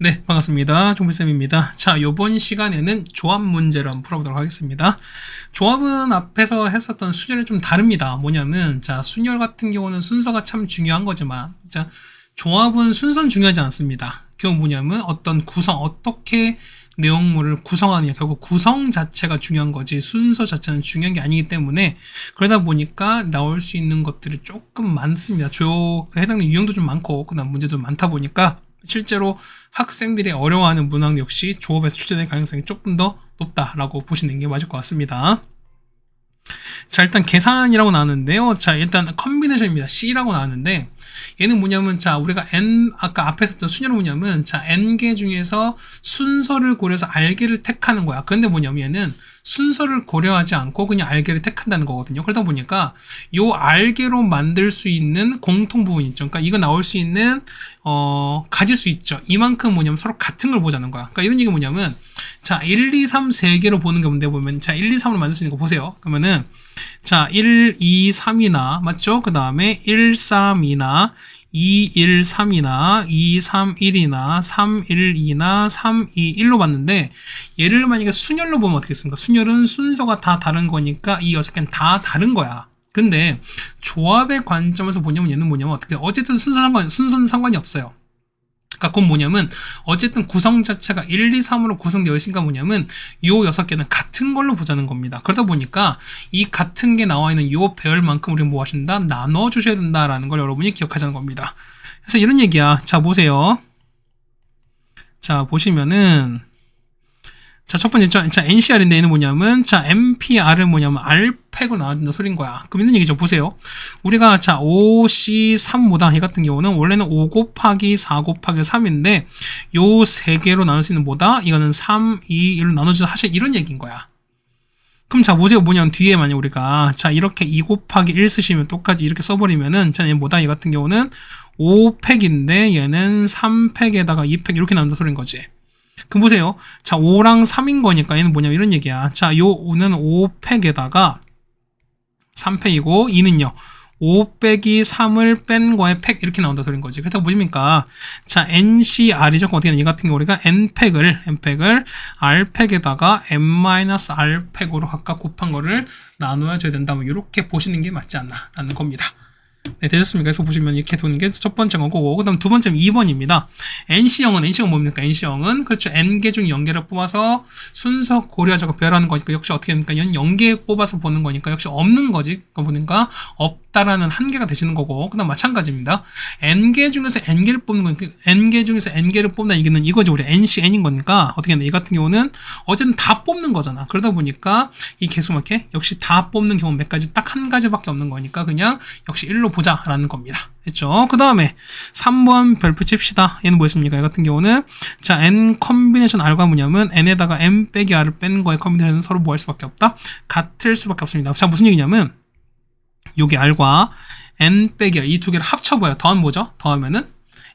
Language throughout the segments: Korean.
네, 반갑습니다. 종필쌤입니다. 자, 요번 시간에는 조합 문제를 한번 풀어보도록 하겠습니다. 조합은 앞에서 했었던 순열이 좀 다릅니다. 뭐냐면, 자, 순열 같은 경우는 순서가 참 중요한 거지만, 자, 조합은 순서는 중요하지 않습니다. 결국 뭐냐면, 어떤 구성, 어떻게 내용물을 구성하느냐, 결국 구성 자체가 중요한 거지, 순서 자체는 중요한 게 아니기 때문에, 그러다 보니까 나올 수 있는 것들이 조금 많습니다. 해당되는 유형도 좀 많고, 그 다음 문제도 많다 보니까, 실제로 학생들이 어려워하는 문항 역시 조합에서 출제될 가능성이 조금 더 높다라고 보시는 게 맞을 것 같습니다. 자, 일단 계산이라고 나왔는데요. 자, 일단 컨비네이션입니다. C라고 나왔는데, 얘는 뭐냐면, 자, 우리가 아까 앞에 썼던 순열은 뭐냐면, 자, N개 중에서 순서를 고려해서 R개를 택하는 거야. 그런데 뭐냐면, 얘는 순서를 고려하지 않고 그냥 R개를 택한다는 거거든요. 그러다 보니까, 요 R개로 만들 수 있는 공통 부분 있죠. 그러니까 이거 나올 수 있는, 가질 수 있죠. 이만큼 뭐냐면 서로 같은 걸 보자는 거야. 그러니까 이런 얘기 뭐냐면, 자, 1, 2, 3 세 개로 보는 게 뭔데 보면, 자, 1, 2, 3으로 만들 수 있는 거 보세요. 그러면은, 자, 1, 2, 3이나, 맞죠? 그 다음에 1, 3, 2나, 2, 1, 3이나, 2, 3, 1이나, 3, 1, 2나, 3, 2, 1로 봤는데, 얘를 만약에 순열로 보면 어떻게 습니까? 순열은 순서가 다 다른 거니까 이 6개는 다 다른 거야. 근데 조합의 관점에서 보냐면 얘는 뭐냐면 어떻게, 어쨌든 순서는 상관이 없어요. 그러니까 그건 뭐냐면 어쨌든 구성 자체가 1, 2, 3으로 구성되어 있으니까 뭐냐면 요 6개는 같은 걸로 보자는 겁니다. 그러다 보니까 이 같은 게 나와 있는 요 배열만큼 우리가 뭐 하신다? 나눠 주셔야 된다라는 걸 여러분이 기억하자는 겁니다. 그래서 이런 얘기야. 자, 보세요. 자, 보시면은 자, 첫 번째, 자, NCR인데 얘는 뭐냐면, 자, MPR은 뭐냐면, R팩으로 나와준다 소린 거야. 그럼 있는 얘기죠. 보세요. 우리가, 자, 5C3모다, 얘 같은 경우는, 원래는 5 곱하기 4 곱하기 3인데, 요 세 개로 나눌 수 있는 뭐다? 이거는 3, 2, 1로 나눠주자. 사실 이런 얘기인 거야. 그럼 자, 보세요. 뭐냐면, 뒤에 만약 우리가, 자, 이렇게 2 곱하기 1 쓰시면 똑같이 이렇게 써버리면은, 자, 얘 뭐다? 얘 같은 경우는 5팩인데, 얘는 3팩에다가 2팩 이렇게 나눈다 소린 거지. 그럼 보세요. 자, 5랑 3인 거니까 얘는 뭐냐면 이런 얘기야. 자, 요 5는 5팩에다가 3팩이고 2는요. 5 빼기 3을 뺀 거에 팩 이렇게 나온다 소린 거지. 그렇다고 보십니까? 자, NCR이죠. 어떻게 되는 이 같은 경우 우리가 N팩을 R팩에다가 M-R팩으로 각각 곱한 거를 나눠야 된다. 뭐 이렇게 보시는 게 맞지 않나 라는 겁니다. 네, 되셨습니까? 그래서 보시면 이렇게 도는 게 첫 번째 거고, 그 다음 두 번째는 2번입니다. NC형은 뭡니까? NC형은, 그렇죠. N개 중 0개를 뽑아서 순서 고려하자고 배열하는 거니까, 역시 어떻게 됩니까? 0개 뽑아서 보는 거니까, 역시 없는 거지. 보니까, 없다라는 한계가 되시는 거고, 그 다음 마찬가지입니다. N개 중에서 N개를 뽑는 거니까, N개 중에서 N개를 뽑는다, 이거는 이거죠. 우리 NCN인 거니까, 어떻게 했나? 이 같은 경우는, 어쨌든 다 뽑는 거잖아. 그러다 보니까, 이 개수 맞게, 역시 다 뽑는 경우 몇 가지, 딱 한 가지밖에 없는 거니까, 그냥, 역시 1로 보자라는 겁니다. 됐죠? 그 다음에 3번 별표 칩시다. 얘는 뭐였습니까? 이 같은 경우는 자, N 컨비네이션 R가 뭐냐면 N에다가 M 빼기 R을 뺀 거의 컨비네이션은 서로 뭐 할 수밖에 없다? 같을 수밖에 없습니다. 자, 무슨 얘기냐면 여기 R과 N 빼기 R 이 두 개를 합쳐봐요. 더하면 뭐죠? 더하면은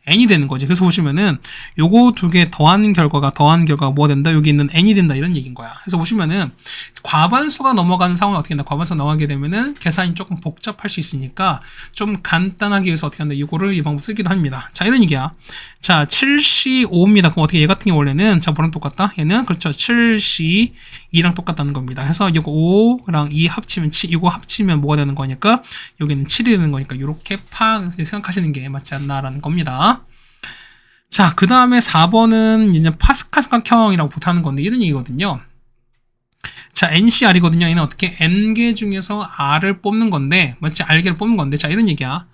N이 되는 거지. 그래서 보시면은 요거 두 개 더한 결과가 뭐가 된다? 여기 있는 N이 된다. 이런 얘기인 거야. 그래서 보시면은 과반수가 넘어가는 상황이 어떻게 된다? 과반수가 넘어가게 되면은 계산이 조금 복잡할 수 있으니까 좀 간단하게 위해서 어떻게 한다? 이거를 이 방법 쓰기도 합니다. 자, 이런 얘기야. 자, 7C5입니다. 그럼 어떻게 얘 같은 경우 원래는 자, 뭐랑 똑같다? 얘는 그렇죠. 7C2랑 똑같다는 겁니다. 그래서 이거 5랑 2 합치면 7, 이거 합치면 뭐가 되는 거니까 여기는 7이 되는 거니까 이렇게 생각하시는 게 맞지 않나라는 겁니다. 자, 그 다음에 4번은 이제 파스칼 삼각형이라고 보통하는 건데 이런 얘기거든요. 자, NCR이거든요. 얘는 어떻게 N개 중에서 R을 뽑는 건데, 맞지? R개를 뽑는 건데, 자, 이런 얘기야.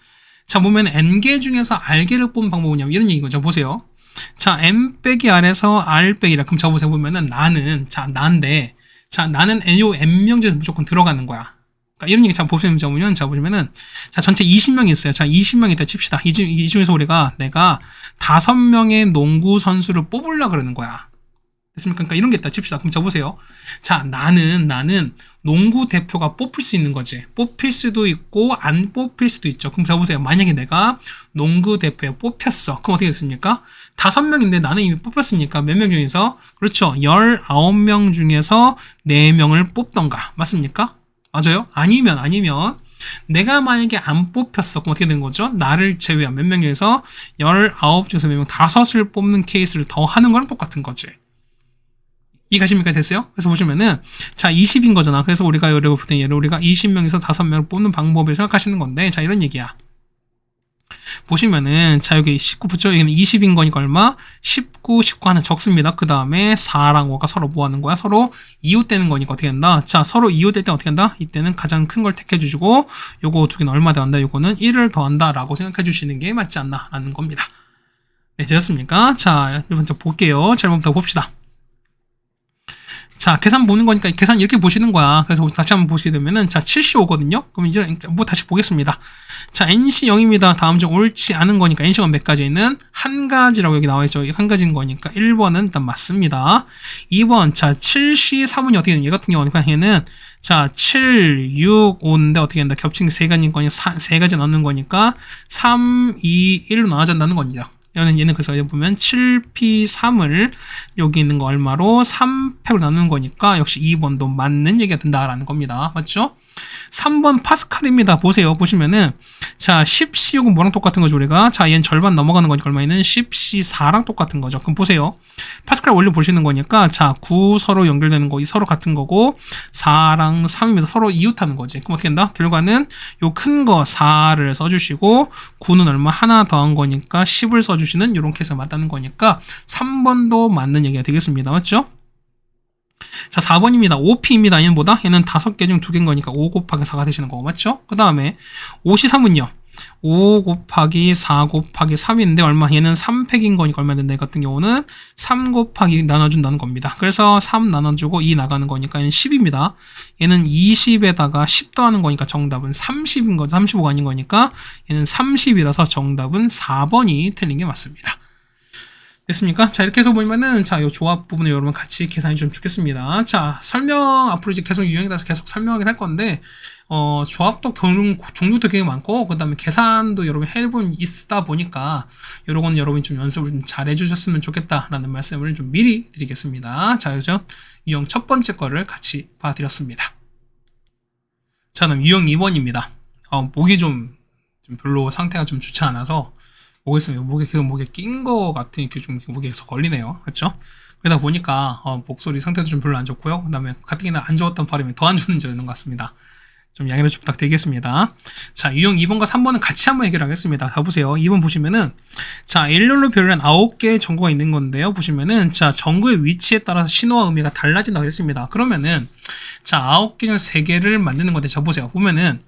자, 보면 N개 중에서 R개를 뽑는 방법은 뭐냐면 이런 얘기거든요. 보세요. 자, M 빼기 R에서 R 빼기라. 그럼 저 보세요. 보면은 나는, 자, 나인데, 자, 나는 요 N명 중에서 무조건 들어가는 거야. 이런 얘기 잘 보시면, 자, 보시면은, 자, 전체 20명이 있어요. 자, 20명이 있다 칩시다. 이 중에서 우리가 내가 5명의 농구 선수를 뽑으려고 그러는 거야. 됐습니까? 그러니까 이런 게 있다 칩시다. 그럼 자, 보세요. 자, 나는 농구 대표가 뽑힐 수 있는 거지. 뽑힐 수도 있고, 안 뽑힐 수도 있죠. 그럼 자, 보세요. 만약에 내가 농구 대표에 뽑혔어. 그럼 어떻게 됐습니까? 5명인데 나는 이미 뽑혔으니까 몇 명 중에서, 그렇죠. 19명 중에서 4명을 뽑던가. 맞습니까? 맞아요? 아니면 내가 만약에 안 뽑혔어. 그럼 어떻게 된 거죠? 나를 제외한 몇 명에서 19중에서 몇 명, 5을 뽑는 케이스를 더 하는 거랑 똑같은 거지. 이해가십니까? 됐어요? 그래서 보시면은, 자, 20인 거잖아. 그래서 우리가 예를 우리가 20명에서 5명을 뽑는 방법을 생각하시는 건데, 자, 이런 얘기야. 보시면은, 자, 여기 19 붙죠? 여기는 20인 거니까 얼마? 19 하나 적습니다. 그 다음에 4랑 5가 서로 뭐 하는 거야? 서로 이웃되는 거니까 어떻게 한다? 자, 서로 이웃될 때 어떻게 한다? 이때는 가장 큰 걸 택해 주시고, 요거 두 개는 얼마 더한다? 요거는 1을 더한다. 라고 생각해 주시는 게 맞지 않나? 라는 겁니다. 네, 되셨습니까? 자, 먼저 볼게요. 잘못부터 봅시다. 자, 계산 보는 거니까 계산 이렇게 보시는 거야. 그래서 다시 한번 보시게 되면은, 자, 75거든요? 그럼 이제 뭐 다시 보겠습니다. 자, NC 0입니다. 다음 중 옳지 않은 거니까 NC가 몇 가지는 한 가지라고 여기 나와 있죠. 한 가지인 거니까 1번은 일단 맞습니다. 2번, 자, 7C 3은이 어떻게 되는 얘 같은 경우는 얘는 자, 7, 6, 5인데 어떻게 된다? 겹치는 게 세 가지인 거니까 세 가지 넣는 거니까 3, 2, 1로 나눠진다는 겁니다. 얘는 그래서 여기 보면 7P3을 여기 있는 거 얼마로 3팩으로 나누는 거니까 역시 2번도 맞는 얘기가 된다라는 겁니다. 맞죠? 3번 파스칼입니다. 보세요. 보시면은 자 10C6은 뭐랑 똑같은 거죠 우리가? 자 얘는 절반 넘어가는 거니까 얼마에는 10C4랑 똑같은 거죠. 그럼 보세요. 파스칼 원리 보시는 거니까 자 9 서로 연결되는 거 서로 같은 거고 4랑 3입니다. 서로 이웃하는 거지. 그럼 어떻게 된다? 결과는 요 큰 거 4를 써주시고 9는 얼마? 하나 더한 거니까 10을 써주시는 이런 케이스가 맞다는 거니까 3번도 맞는 얘기가 되겠습니다. 맞죠? 자, 4번입니다. 5P입니다. 얘는 뭐다? 얘는 5개 중 2개인 거니까 5 곱하기 4가 되시는 거고, 맞죠? 그 다음에 5C3은요. 5 곱하기 4 곱하기 3인데 얼마? 얘는 3팩인 거니까 얼마 된다? 이 같은 경우는 3 곱하기 나눠준다는 겁니다. 그래서 3 나눠주고 2 나가는 거니까 얘는 10입니다. 얘는 20에다가 10 더하는 거니까 정답은 30인 거죠. 35가 아닌 거니까 얘는 30이라서 정답은 4번이 틀린 게 맞습니다. 됐습니까? 자, 이렇게 해서 보면은, 자, 이 조합 부분을 여러분 같이 계산해 주면 좋겠습니다. 자, 설명, 앞으로 이제 계속 유형에 따라서 계속 설명하긴 할 건데, 조합도 종류도 되게 많고, 그 다음에 계산도 여러분 해본 있다 보니까, 이런 건 여러분이 좀 연습을 좀 잘 해주셨으면 좋겠다라는 말씀을 좀 미리 드리겠습니다. 자, 그죠? 유형 첫 번째 거를 같이 봐드렸습니다. 자, 그럼 유형 2번입니다. 목이 좀 별로 상태가 좀 좋지 않아서, 목에 계속 목에 낀 거 같은 이렇게 좀 목에 계속 걸리네요. 그렇죠? 그러다 보니까 목소리 상태도 좀 별로 안 좋고요. 그다음에 가뜩이나 안 좋았던 발음이 더 안 좋은 점이 있는 것 같습니다. 좀 양해를 좀 부탁드리겠습니다. 자, 유형 2번과 3번은 같이 한번 해결하겠습니다. 자, 보세요. 2번 보시면은 자, 일렬로 별을 한 9개의 전구가 있는 건데요. 보시면은 자, 전구의 위치에 따라서 신호와 의미가 달라진다고 했습니다. 그러면은 자, 9개 중 3개를 만드는 건데 자, 보세요. 보면은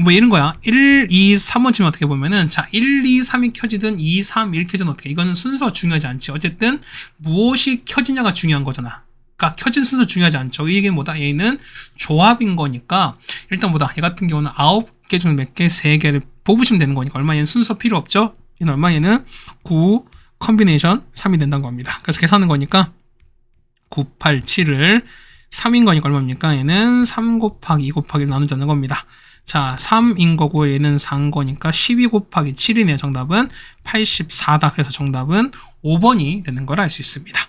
뭐 이런 거야. 1, 2, 3번 치면 어떻게 보면은 자 1, 2, 3이 켜지든 2, 3, 1 켜지든 어떻게 이거는 순서가 중요하지 않지. 어쨌든 무엇이 켜지냐가 중요한 거잖아. 그러니까 켜진 순서 중요하지 않죠. 이게 뭐다? 얘는 조합인 거니까 일단 뭐다? 얘 같은 경우는 9개 중 몇 개? 3개를 뽑으시면 되는 거니까 얼마? 얘는 순서 필요 없죠. 얘는 얼마? 얘는 9 컨비네이션 3이 된다는 겁니다. 그래서 계산하는 거니까 9, 8, 7을 3인 거니까 얼마입니까? 얘는 3 곱하기 2 곱하기 1 나누자는 겁니다. 자, 3인 거고 얘는 4인 거니까 12 곱하기 7이네요. 정답은 84다. 그래서 정답은 5번이 되는 걸 알 수 있습니다.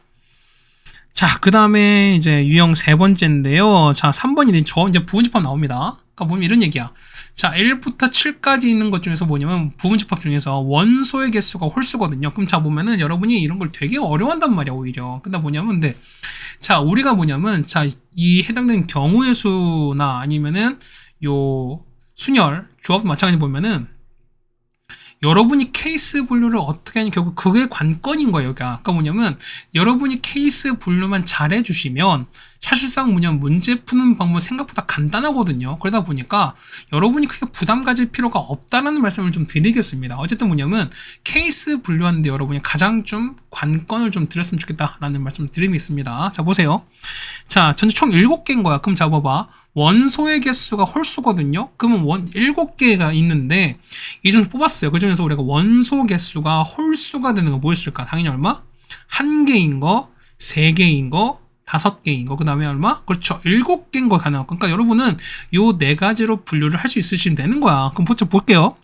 자, 그 다음에 이제 유형 세 번째인데요. 자, 3번이 이제 부분집합 나옵니다. 그러니까 보면 이런 얘기야. 자, 1부터 7까지 있는 것 중에서 뭐냐면 부분집합 중에서 원소의 개수가 홀수거든요. 그럼 자, 보면은 여러분이 이런 걸 되게 어려워한단 말이야, 오히려. 근데 뭐냐면, 근데 자, 우리가 뭐냐면, 자, 이 해당되는 경우의 수나 아니면은 요 순열, 조합도 마찬가지 보면은 여러분이 케이스 분류를 어떻게 하냐 결국 그게 관건인 거예요. 그러니까 뭐냐면 여러분이 케이스 분류만 잘 해주시면 사실상 뭐냐면 문제 푸는 방법은 생각보다 간단하거든요. 그러다 보니까 여러분이 크게 부담 가질 필요가 없다는 말씀을 좀 드리겠습니다. 어쨌든 뭐냐면 케이스 분류하는데 여러분이 가장 좀 관건을 좀 드렸으면 좋겠다라는 말씀을 드리겠습니다. 자, 보세요. 자, 전체 총 7개인 거야. 그럼 잡아봐. 원소의 개수가 홀수거든요. 그러면 7개가 있는데 이 중에서 뽑았어요. 그 중에서 우리가 원소 개수가 홀수가 되는 거 뭐였을까? 당연히 얼마? 1개인 거, 3개인 거, 5개인 거, 그 다음에 얼마? 그렇죠. 7개인 거 가능하고. 그러니까 여러분은 요 4가지로 분류를 할 수 있으시면 되는 거야. 그럼 먼저 볼게요.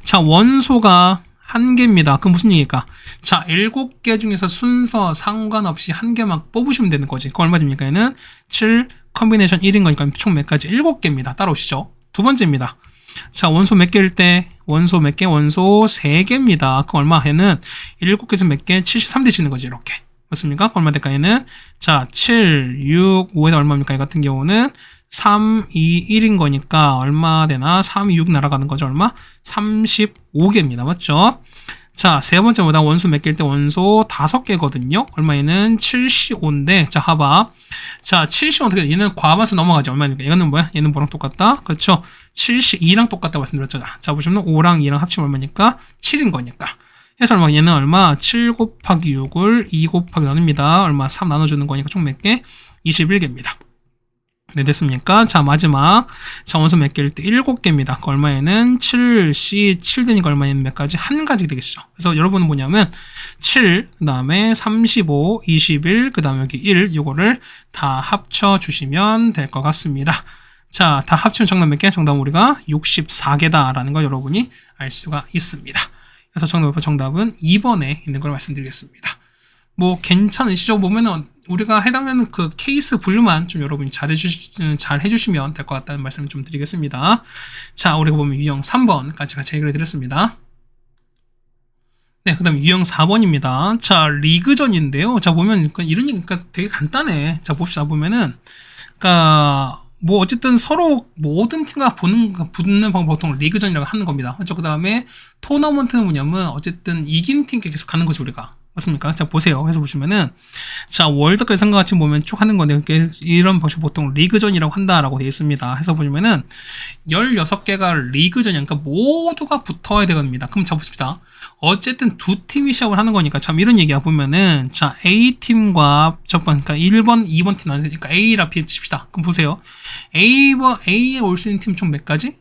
자, 원소가 1개입니다. 그럼 무슨 얘기일까? 자, 7개 중에서 순서 상관없이 1개만 뽑으시면 되는 거지. 그거 얼마 됩니까? 얘는 7 컨비네이션 1인 거니까 총 몇 가지? 7개입니다. 따라오시죠. 두 번째입니다. 자, 원소 몇 개일 때? 원소 몇 개? 원소 3개입니다. 그럼 얼마? 얘는 7개에서 몇 개? 73 되시는 거지, 이렇게. 맞습니까? 얼마 될까, 얘는? 자, 7, 6, 5에다 얼마입니까? 이 같은 경우는 3, 2, 1인 거니까 얼마 되나? 3, 2, 6 날아가는 거죠. 얼마? 35개입니다. 맞죠? 자, 세 번째보다 원소 몇 개일 때 원소 5개거든요. 얼마에는 75인데, 자, 봐봐. 자, 75 어떻게 돼? 얘는 과반수 넘어가죠. 얼마입니까? 얘는 뭐야? 얘는 뭐랑 똑같다? 그렇죠? 72랑 똑같다 말씀드렸잖아. 자, 보시면 5랑 2랑 합치면 얼마니까? 7인 거니까. 해서 얼마? 얘는 얼마? 7 곱하기 6을 2 곱하기 나눕니다. 얼마? 3 나눠주는 거니까 총 몇 개? 21개입니다. 네, 됐습니까? 자, 마지막. 자, 원소 몇 개일 때 7개입니다. 그 얼마에는 7C, 7 되니까 얼마에는 몇 가지? 한 가지 되겠죠. 그래서 여러분은 뭐냐면 7, 그 다음에 35, 21, 그 다음에 여기 1, 요거를 다 합쳐주시면 될 것 같습니다. 자, 다 합치면 정답 몇 개? 정답은 우리가 64개다라는 걸 여러분이 알 수가 있습니다. 그래서 정답은 2번에 있는 걸 말씀드리겠습니다. 뭐 괜찮으시죠? 보면은 우리가 해당되는 그 케이스 분류만 좀 여러분이 잘 해주시면 될 것 같다는 말씀을 좀 드리겠습니다. 자, 우리가 보면 유형 3번까지 같이 해결해 드렸습니다. 네, 그 다음 유형 4번입니다. 자, 리그전인데요. 자, 보면 이런 얘기가 되게 간단해. 자, 봅시다. 보면은 그러니까 뭐 어쨌든 서로 모든 팀과 붙는 방법 보통 리그전이라고 하는 겁니다. 그렇죠? 그 다음에 토너먼트는 뭐냐면 어쨌든 이긴 팀께 계속 가는 거죠, 우리가. 맞습니까? 자, 보세요. 해서 보시면은, 자, 월드컵 예선과 같이 보면 쭉 하는 건데, 이런 방식 보통 리그전이라고 한다라고 되어 있습니다. 해서 보시면은, 16개가 리그전이야. 그러니까 모두가 붙어야 되겁니다. 그럼 자, 보십시다. 어쨌든 두 팀이 시합을 하는 거니까, 참, 이런 얘기야 보면은, 자, A팀과 그러니까 1번, 2번 팀 나누니까 A랑 B 칩시다. 그럼 보세요. A에 올 수 있는 팀 총 몇 가지?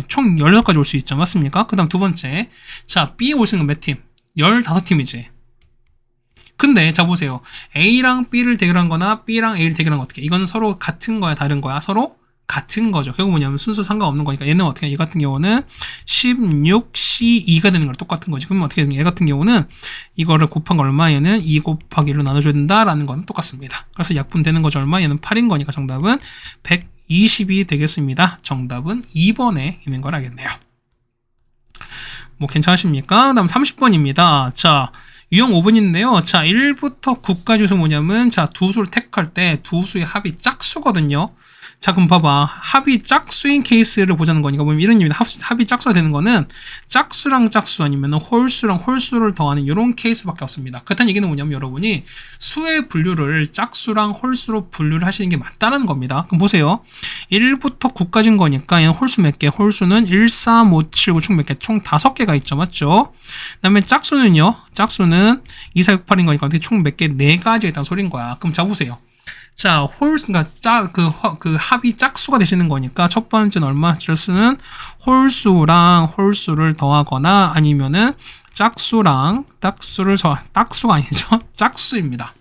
총 16가지 올 수 있죠. 맞습니까? 그 다음 두 번째. 자, B에 올 수 있는 건 몇 팀? 15팀이지. 근데 자 보세요. A랑 B를 대결한 거나 B랑 A를 대결한 거 어떻게? 이건 서로 같은 거야, 다른 거야? 서로 같은 거죠. 결국 뭐냐면 순서 상관없는 거니까 얘는 어떻게? 얘 같은 경우는 16C2가 되는 거랑 똑같은 거지. 그러면 어떻게 되면 얘 같은 경우는 이거를 곱한 거 얼마? 얘는 2 곱하기 1로 나눠줘야 된다라는 거는 똑같습니다. 그래서 약분되는 거죠. 얼마? 얘는 8인 거니까 정답은 120이 되겠습니다. 정답은 2번에 있는 걸 알겠네요. 뭐 괜찮으십니까? 그 다음 30번입니다. 자, 유형 5번인데요. 자, 1부터 9까지 에서 뭐냐면, 자, 두 수를 택할 때 두 수의 합이 짝수거든요. 자, 그럼 봐봐. 합이 짝수인 케이스를 보자는 거니까 보면 이런 의미입니다. 합이 짝수가 되는 거는 짝수랑 짝수 아니면 홀수랑 홀수를 더하는 이런 케이스밖에 없습니다. 그렇다는 얘기는 뭐냐면 여러분이 수의 분류를 짝수랑 홀수로 분류를 하시는 게 맞다는 겁니다. 그럼 보세요. 1부터 9까지인 거니까 얘는 홀수 몇 개? 홀수는 1, 3, 5, 7, 9 총 몇 개? 총 5개가 있죠. 맞죠? 그 다음에 짝수는요. 짝수는 2, 4, 6, 8인 거니까 총 몇 개? 4가지가 있다는 소린 거야. 그럼 자 보세요. 자, 그러니까 그 합이 짝수가 되시는 거니까 첫 번째는 얼마? 짝수는 홀수랑 홀수를 더하거나 아니면은 짝수랑 딱수가 아니죠? 짝수입니다.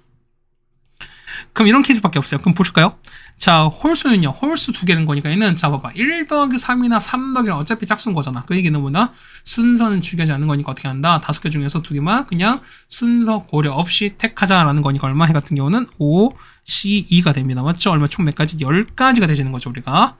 그럼 이런 케이스밖에 없어요. 그럼 보실까요? 자, 홀수는요. 홀수 2개는 거니까 얘는 자 봐봐. 1 더하기 3이나 3 더하기 1은 어차피 짝수인 거잖아. 그 얘기는 뭐냐? 순서는 중요하지 않는 거니까 어떻게 한다? 5개 중에서 2개만 그냥 순서 고려 없이 택하자라는 거니까 얼마? 해 같은 경우는 5, C2가 됩니다. 맞죠? 얼마 총 몇 가지? 10가지가 되시는 거죠, 우리가.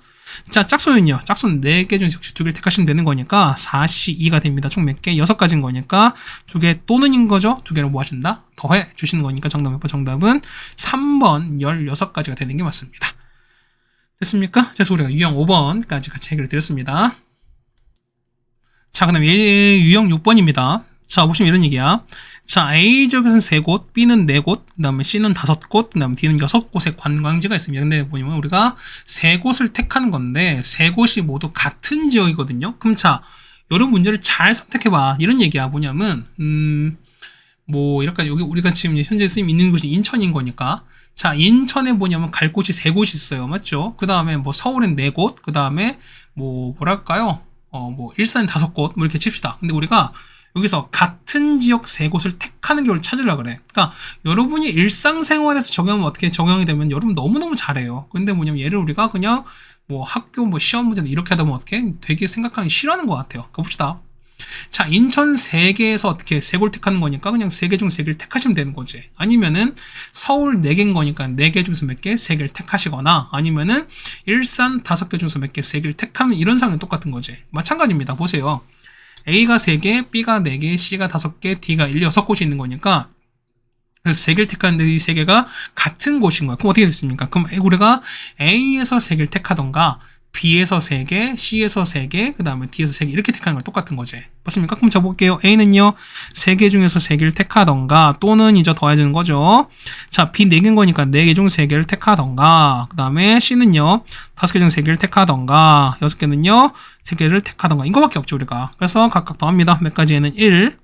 자, 짝수는요. 짝수는 4개 중에서 역시 2개를 택하시면 되는 거니까 4C2가 됩니다. 총 몇 개? 6가지인 거니까 2개 또는인 거죠. 2개를 뭐 하신다? 더해 주시는 거니까 정답은 3번 16가지가 되는 게 맞습니다. 됐습니까? 그래서 우리가 유형 5번까지 같이 해결해 드렸습니다. 자, 그 다음에 유형 6번입니다. 자, 보시면 이런 얘기야. 자, A 지역에서는 3곳, B는 4곳, 그 다음에 C는 5곳, 그 다음에 D는 6곳의 관광지가 있습니다. 근데 뭐냐면 우리가 3곳을 택하는 건데 3곳이 모두 같은 지역이거든요. 그럼 자, 이런 문제를 잘 선택해봐. 이런 얘기야. 뭐냐면 뭐 이럴까 여기 우리가 지금 현재 쓰임 있는 곳이 인천인 거니까 자, 인천에 뭐냐면 갈 곳이 3곳이 있어요. 맞죠? 그 다음에 뭐 서울엔 4곳, 그 다음에 뭐 뭐랄까요? 뭐 일산엔 5곳, 뭐 이렇게 칩시다. 근데 우리가 여기서 같은 지역 3곳을 택하는 경우를 찾으려고 그래. 그러니까 여러분이 일상생활에서 적용하면 어떻게 적용이 되면 여러분 너무너무 잘해요. 근데 뭐냐면 얘를 우리가 그냥 뭐 학교 뭐 시험 문제는 이렇게 하다 보면 어떻게 되게 생각하기 싫어하는 것 같아요. 가봅시다. 자, 인천 3개에서 어떻게 3개를 택하는 거니까 그냥 3개 중 3개를 택하시면 되는 거지. 아니면은 서울 4개인 거니까 4개 중에서 몇 개? 3개를 택하시거나 아니면은 일산 5개 중에서 몇 개? 3개를 택하면 이런 상황은 똑같은 거지. 마찬가지입니다. 보세요. A가 3개, B가 4개, C가 5개, D가 6곳이 있는 거니까 그래서 3개를 택하는데 이 3개가 같은 곳인 거야. 그럼 어떻게 됐습니까? 그럼 우리가 A에서 3개를 택하던가 B에서 3개, C에서 3개, 그 다음에 D에서 3개 이렇게 택하는 건 똑같은 거지. 맞습니까? 그럼 잡아볼게요. A는요 3개 중에서 3개를 택하던가 또는 이제 더해지는 거죠. 자, B 4개인 거니까 4개 중 3개를 택하던가 그 다음에 C는요 5개 중 3개를 택하던가 6개는요 3개를 택하던가 이거밖에 없죠 우리가. 그래서 각각 더합니다. 몇 가지? 얘는 1,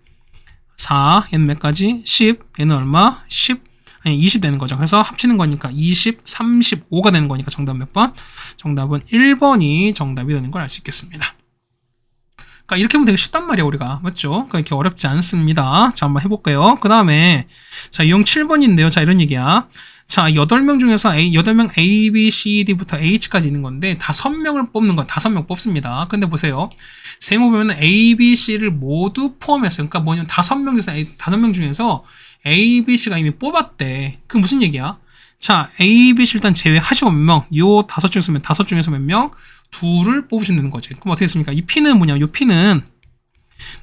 4, 얘는 몇 가지? 10, 얘는 얼마? 10, 아니 20 되는 거죠. 그래서 합치는 거니까 20, 35가 되는 거니까 정답 몇 번? 정답은 1번이 정답이 되는 걸 알 수 있겠습니다. 그러니까 이렇게 하면 되게 쉽단 말이야 우리가. 맞죠? 그러니까 이렇게 어렵지 않습니다. 자, 한번 해볼게요. 그 다음에 자, 유형 7번인데요. 자, 이런 얘기야. 자, 8명 중에서 8명 A, B, C, D부터 H까지 있는 건데 5명을 뽑는 건 5명 뽑습니다. 근데 보세요. 세모 보면 A, B, C를 모두 포함했어요. 그러니까 뭐냐면 5명 중에서 A, B, C가 이미 뽑았대. 그 무슨 얘기야? 자, A, B, C 일단 제외하시고 몇 명? 요 5 중에서 몇 명? 2를 뽑으시면 되는 거지. 그럼 어떻게 됐습니까? 이 P는 뭐냐? 요 P는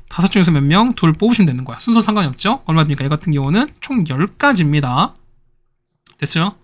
5 중에서 몇 명? 2를 뽑으시면 되는 거야. 순서 상관이 없죠? 얼마입니까? 이 같은 경우는 총 10가지입니다. 됐죠?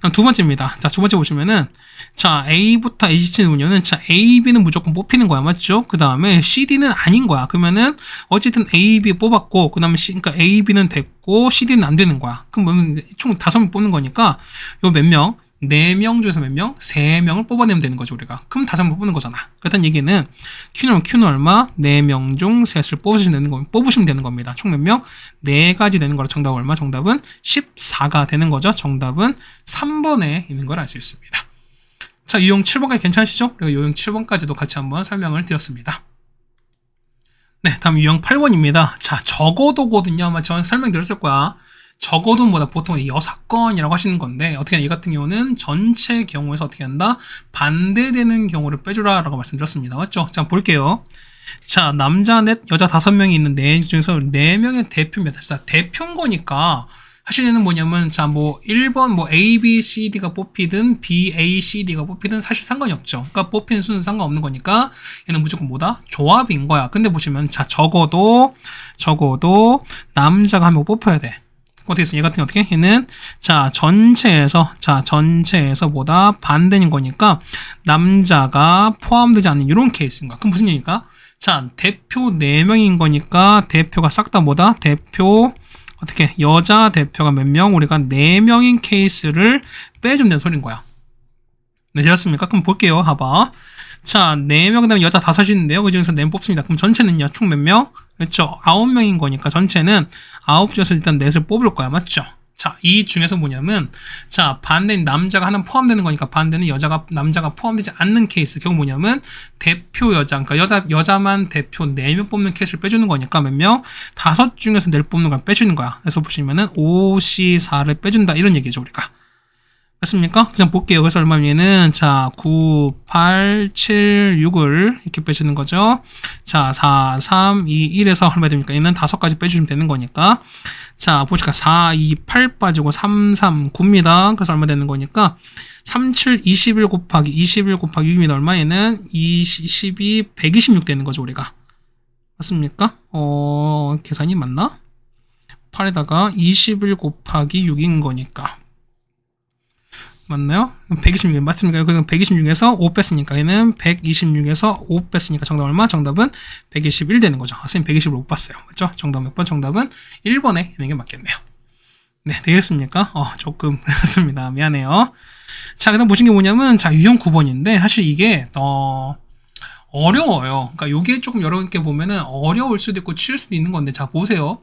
다음 두 번째입니다. 자, 두 번째 보시면은, 자, A부터 H는 뭐냐면, 자, A, B는 무조건 뽑히는 거야. 맞죠? 그 다음에 C, D는 아닌 거야. 그러면은, 어쨌든 A, B 뽑았고, 그 다음에 그러니까 A, B는 됐고, C, D는 안 되는 거야. 그럼 총 5명 뽑는 거니까, 요 몇 명? 4명 중에서 몇 명? 3명을 뽑아내면 되는 거죠, 우리가. 그럼 5명 뽑는 거잖아. 그렇다는 얘기는, Q는 얼마? 4명 중 셋을 뽑으시면 되는 겁니다. 총 몇 명? 4가지 되는 거라 정답 얼마? 정답은 14가 되는 거죠. 정답은 3번에 있는 걸 알 수 있습니다. 자, 유형 7번까지 괜찮으시죠? 그리고 유형 7번까지도 같이 한번 설명을 드렸습니다. 네, 다음 유형 8번입니다. 자, 적어도거든요. 아마 저는 설명드렸을 거야. 적어도 뭐다 보통 6건이라고 하시는 건데 어떻게 하냐, 이 같은 경우는 전체 경우에서 어떻게 한다? 반대되는 경우를 빼주라 라고 말씀드렸습니다. 맞죠? 자, 볼게요. 자, 남자 넷, 여자 5명이 있는 네 중에서 4명의 대표입니다. 자, 대표인 거니까 하실 때는 뭐냐면 자, 뭐 1번 뭐 A, B, C, D가 뽑히든 B, A, C, D가 뽑히든 사실 상관이 없죠. 그러니까 뽑히는 수는 상관없는 거니까 얘는 무조건 뭐다? 조합인 거야. 근데 보시면 자, 적어도 남자가 한 명 뽑혀야 돼. 어떻게 했어? 얘 같은 경우 어떻게? 얘는 자, 전체에서 뭐다? 반대인 거니까 남자가 포함되지 않는 이런 케이스인 거야. 그럼 무슨 얘기일까? 자, 대표 4명인 거니까 대표가 싹 다 뭐다? 대표 어떻게? 여자 대표가 몇 명? 우리가 4명인 케이스를 빼주면 되는 소리인 거야. 네, 되셨습니까? 그럼 볼게요. 봐봐. 자, 4명, 그 다음에 여자 5인데요. 그 중에서 4명 뽑습니다. 그럼 전체는요, 총 몇 명? 그렇죠. 9명인 거니까 전체는 9 중에서 일단 4을 뽑을 거야. 맞죠? 자, 이 중에서 뭐냐면, 자, 반대인 남자가 하나 포함되는 거니까 반대는 남자가 포함되지 않는 케이스. 결국 뭐냐면, 대표 여자, 그러니까 여자만 대표 4명 뽑는 케이스를 빼주는 거니까 몇 명? 5 중에서 4를 뽑는 걸 빼주는 거야. 그래서 보시면은 5, C, 4를 빼준다. 이런 얘기죠, 우리가. 맞습니까? 그냥 볼게요. 그래서 얼마면은 자, 9, 8, 7, 6을 이렇게 빼주는 거죠. 자, 4, 3, 2, 1에서 얼마 됩니까? 얘는 5가지 빼주시면 되는 거니까. 자, 보시까 4, 2, 8 빠지고 3, 3, 9입니다. 그래서 얼마 되는 거니까 3, 7, 21 곱하기 6입니다. 얼마? 얘는 22, 126 되는 거죠, 우리가. 맞습니까? 계산이 맞나? 8에다가 21 곱하기 6인 거니까. 맞나요? 126 맞습니까? 그래서 126에서 5 뺐으니까 얘는 126에서 5 뺐으니까 정답 얼마? 정답은 121 되는 거죠. 선생님 121 못 봤어요. 맞죠? 정답 몇 번? 정답은 1번에 있는 게 맞겠네요. 네, 되겠습니까? 조금 그렇습니다. 미안해요. 자, 그다음 보신 게 뭐냐면 자, 유형 9번인데 사실 이게 어려워요. 그러니까 요게 조금 여러 개 보면은 어려울 수도 있고 쉬울 수도 있는 건데 자, 보세요.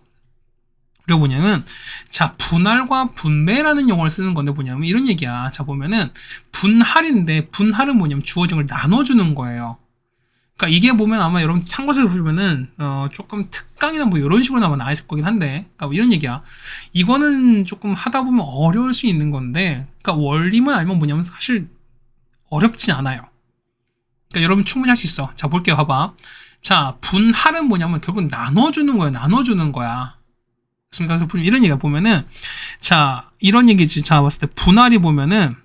뭐냐면 자, 분할과 분배라는 용어를 쓰는 건데 뭐냐면 이런 얘기야. 자, 보면은 분할인데 분할은 뭐냐면 주어진 걸 나눠주는 거예요. 그러니까 이게 보면 아마 여러분 참고서에 보시면은 조금 특강이나 뭐 이런 식으로 아마 나와 있을 거긴 한데 그러니까 이런 얘기야. 이거는 조금 하다 보면 어려울 수 있는 건데 그러니까 원리만 알면 뭐냐면 사실 어렵진 않아요. 그러니까 여러분 충분히 할 수 있어. 자, 볼게요. 봐봐. 자, 분할은 뭐냐면 결국 나눠주는 거야. 나눠주는 거야. 그래서 이런 얘기가 보면은, 자, 이런 얘기지. 자, 봤을 때 분할이 보면은,